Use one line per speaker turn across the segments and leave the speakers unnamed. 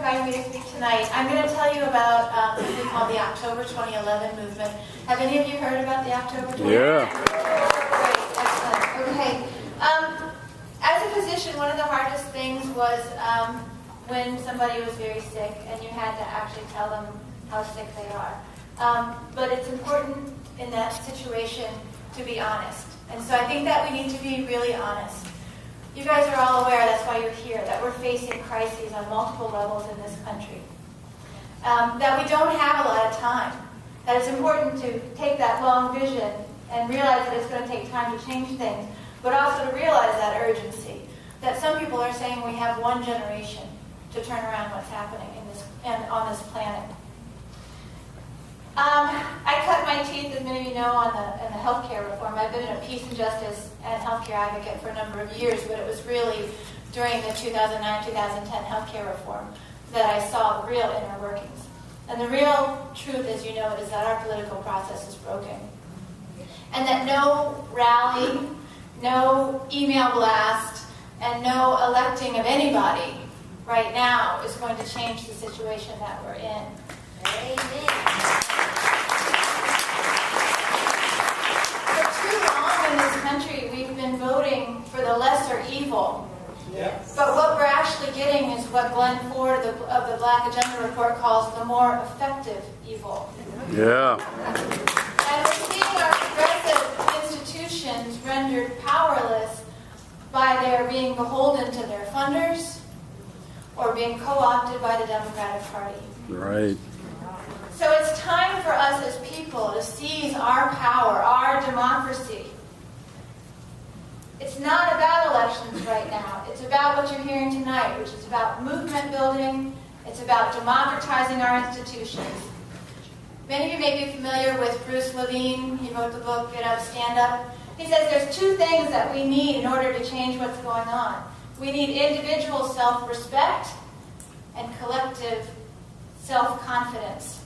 inviting me to speak tonight. I'm going to tell you about what we call the October 2011 Movement. Have any of you heard about the October 2011?
Yeah.
Great, excellent. Okay. As a physician, one of the hardest things was when somebody was very sick and you had to actually tell them how sick they are. But it's important in that situation to be honest. And so I think that we need to be really honest. You guys are all aware, that's why you're here, that we're facing crises on multiple levels in this country. That we don't have a lot of time. That it's important to take that long vision and realize that it's going to take time to change things, but also to realize that urgency. That some people are saying we have one generation to turn around what's happening in this and on this planet. I cut my teeth, as many of you know, in the healthcare reform. I've been a peace and justice and healthcare advocate for a number of years, but it was really during the 2009-2010 healthcare reform that I saw the real inner workings. And the real truth, as you know, is that our political process is broken. And that no rally, no email blast, and no electing of anybody right now is going to change the situation that we're in. Amen. In this country, we've been voting for the lesser evil. Yes. But what we're actually getting is what Glenn Ford of the Black Agenda Report calls the more effective evil.
Yeah.
And we're seeing our progressive institutions rendered powerless by their being beholden to their funders or being co-opted by the Democratic Party.
Right.
So it's time for us as people to seize our power, our democracy. It's not about elections right now. It's about what you're hearing tonight, which is about movement building. It's about democratizing our institutions. Many of you may be familiar with Bruce Levine. He wrote the book, Get Up, Stand Up. He says there's two things that we need in order to change what's going on. We need individual self-respect and collective self-confidence.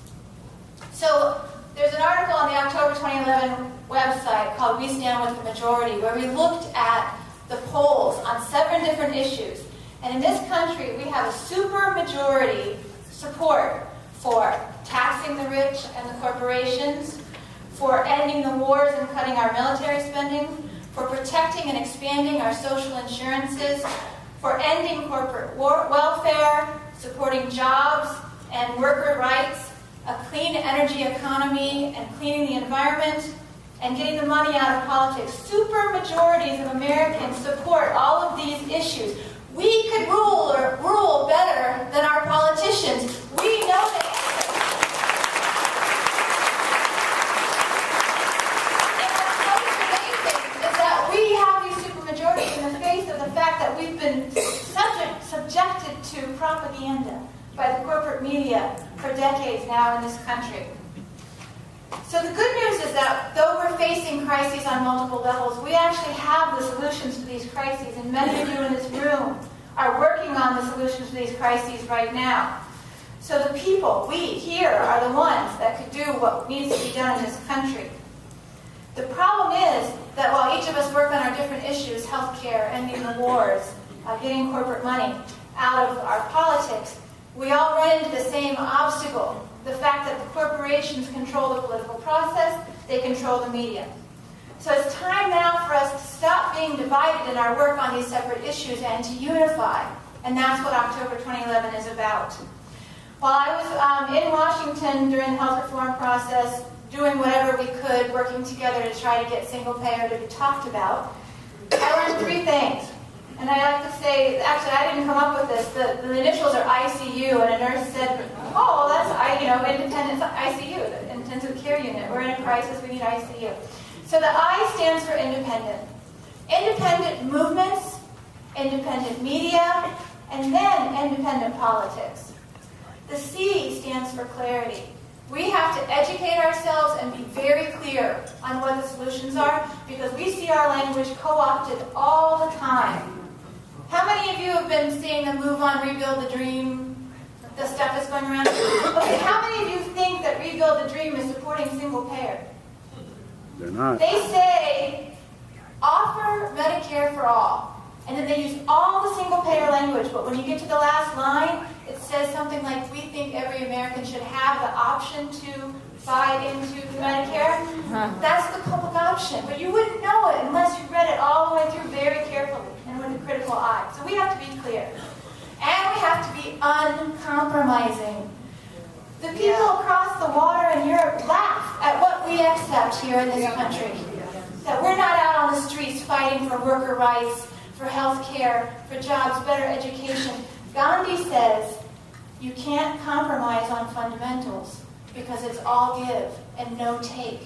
So there's an article on the October 2011 website called We Stand With the Majority, where we looked at the polls on 7 different issues. And in this country, we have a super majority support for taxing the rich and the corporations, for ending the wars and cutting our military spending, for protecting and expanding our social insurances, for ending corporate welfare, supporting jobs and worker rights, a clean energy economy and cleaning the environment, and getting the money out of politics. Super majorities of Americans support all of these issues. We could rule better than our politicians. We know the answer. And what's most amazing is that we have these super majorities in the face of the fact that we've been subjected to propaganda by the corporate media for decades now in this country. So the good news is that though we're facing crises on multiple levels, we actually have the solutions to these crises, and many of you in this room are working on the solutions to these crises right now. So the people, we here, are the ones that could do what needs to be done in this country. The problem is that while each of us work on our different issues, healthcare, ending the wars, getting corporate money out of our politics, we all run into the same obstacle, the fact that the corporations control the political process, they control the media. So it's time now for us to stop being divided in our work on these separate issues and to unify. And that's what October 2011 is about. While I was in Washington during the health reform process, doing whatever we could, working together to try to get single payer to be talked about, I learned 3 things. And I have to say, actually, I didn't come up with this. The initials are ICU, and a nurse said, "Oh, that's independent ICU, the intensive care unit. We're in a crisis. We need ICU." So the I stands for independent. Independent movements, independent media, and then independent politics. The C stands for clarity. We have to educate ourselves and be very clear on what the solutions are, because we see our language co-opted all the time. How many of you have been seeing the Move On, Rebuild the Dream, the stuff that's going around? Okay, how many of you think that Rebuild the Dream is supporting single payer?
They're not.
They say, offer Medicare for all. And then they use all the single payer language, but when you get to the last line, it says something like, we think every American should have the option to buy into Medicare. That's the public option, but you wouldn't know it unless you read it all the way through very carefully and with a critical eye. So we have to be clear. And we have to be uncompromising. The people across the water in Europe laugh at what we accept here in this country. That we're not out on the streets fighting for worker rights, for health care, for jobs, better education. Gandhi says, you can't compromise on fundamentals because it's all give and no take.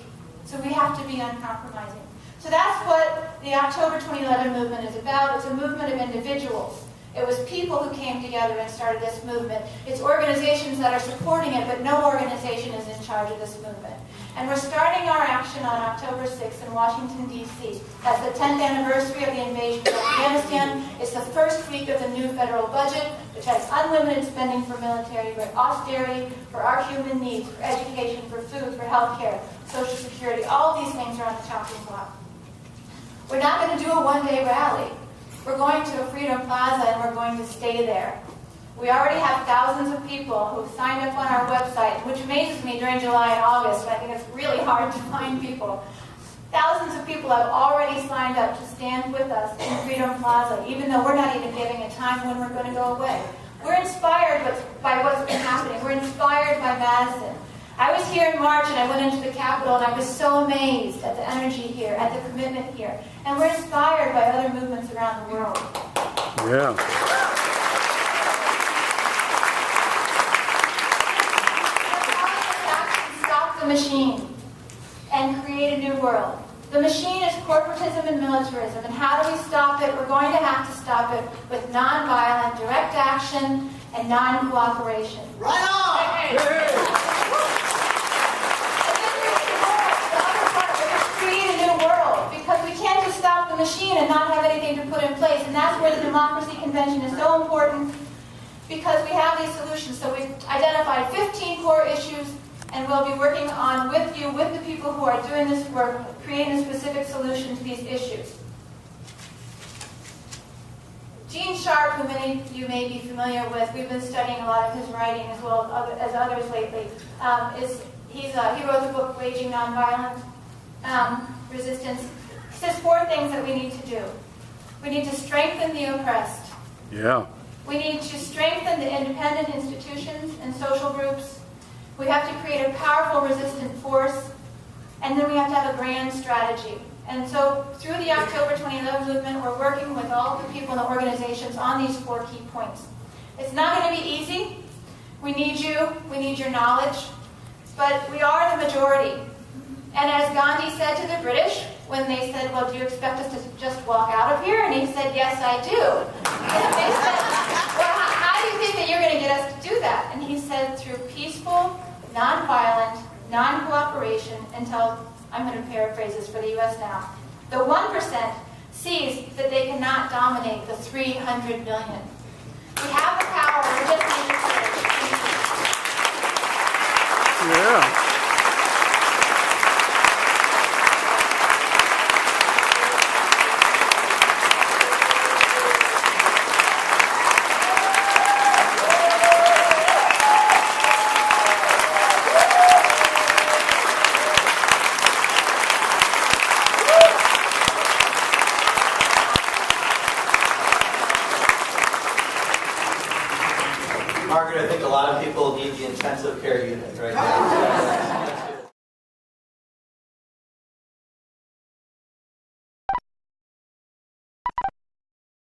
So we have to be uncompromising. So that's what the October 2011 movement is about. It's a movement of individuals. It was people who came together and started this movement. It's organizations that are supporting it, but no organization is in charge of this movement. And we're starting our action on October 6th in Washington, D.C. That's the 10th anniversary of the invasion of Afghanistan. It's the first week of the new federal budget, which has unlimited spending for military, for austerity, for our human needs, for education, for food, for health care, Social Security. All these things are on the chopping block. We're not going to do a one-day rally. We're going to a Freedom Plaza and we're going to stay there. We already have thousands of people who signed up on our website, which amazes me during July and August. I think it's really hard to find people. Thousands of people have already signed up to stand with us in Freedom Plaza, even though we're not even giving a time when we're going to go away. We're inspired by what's been happening. We're inspired by Madison. I was here in March and I went into the Capitol and I was so amazed at the energy here, at the commitment here. And we're inspired by other movements around the world.
Yeah.
Stop the machine and create a new world. The machine is corporatism and militarism. And how do we stop it? We're going to have to stop it with nonviolent direct action and non-cooperation.
Right on!
Create a new world, because we can't just stop the machine and not have anything to put in place. And that's where the Democracy Convention is so important, because we have these solutions. So we've identified 15 core issues, and we'll be working on with you, with the people who are doing this work, creating a specific solution to these issues. Gene Sharp, who many of you may be familiar with, we've been studying a lot of his writing as well as others lately. He wrote the book Waging Nonviolent Resistance. He says 4 things that we need to do. We need to strengthen the oppressed.
Yeah.
We need to strengthen the independent institutions and social groups. We have to create a powerful resistant force. And then we have to have a grand strategy. And so through the October 2011 movement, we're working with all of the people and the organizations on these 4 key points. It's not going to be easy. We need you. We need your knowledge. But we are the majority. And as Gandhi said to the British, when they said, well, do you expect us to just walk out of here? And he said, yes, I do. And they said, well, how do you think that you're going to get us to do that? And he said, through peaceful, nonviolent, non-cooperation until, I'm going to paraphrase this for the U.S. now, the 1% sees that they cannot dominate the 300 million. We have the power, we just need to courage.
Yeah.
Margaret, I think a lot of people need the intensive care unit right now.